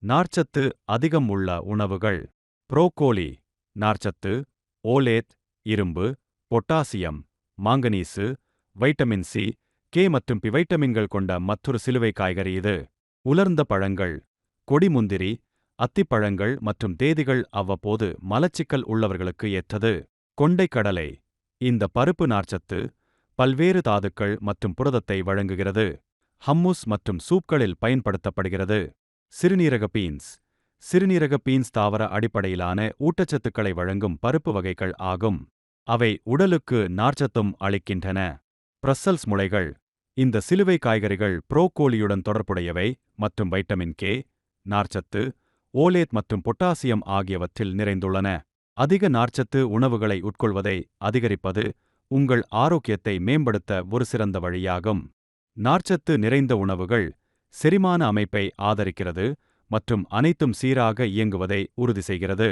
நார்ச்சத்து அதிகம் உள்ள உணவுகள். புரோக்கோலி நார்ச்சத்து, ஓலேத், இரும்பு, potassium, manganese, vitamin C, K மற்றும் பி வைட்டமின்கள் கொண்ட மற்றொரு சிலுவை காய்கறி இது. உலர்ந்த பழங்கள், கொடிமுந்திரி, அத்திப்பழங்கள் மற்றும் தேதிகள் அவ்வப்போது மலச்சிக்கல் உள்ளவர்களுக்கு ஏற்றது. கொண்டைக்கடலை இந்த பருப்பு நார்ச்சத்து, பல்வேறு தாதுக்கள் மற்றும் புரதத்தை வழங்குகிறது. ஹம்முஸ் மற்றும் சூப்களில் பயன்படுத்தப்படுகிறது. சிறுநீரக பீன்ஸ் சிறுநீரக பீன்ஸ் தாவர அடிப்படையிலான ஊட்டச்சத்துக்களை வழங்கும் பருப்பு வகைகள் ஆகும். அவை உடலுக்கு நார்ச்சத்தும் அளிக்கின்றன. பிரசல்ஸ் முளைகள் இந்த சிலுவை காய்கறிகள் புரோக்கோலியுடன் தொடர்புடையவை மற்றும் வைட்டமின் கே, நார்ச்சத்து, ஓலேத் மற்றும் பொட்டாசியம் ஆகியவற்றில் நிறைந்துள்ளன. அதிக நார்ச்சத்து உணவுகளை உட்கொள்வதை அதிகரிப்பது உங்கள் ஆரோக்கியத்தை மேம்படுத்த ஒரு சிறந்த வழியாகும். நார்ச்சத்து நிறைந்த உணவுகள் செரிமான அமைப்பை ஆதரிக்கிறது மற்றும் அனைத்தும் சீராக இயங்குவதை உறுதி செய்கிறது.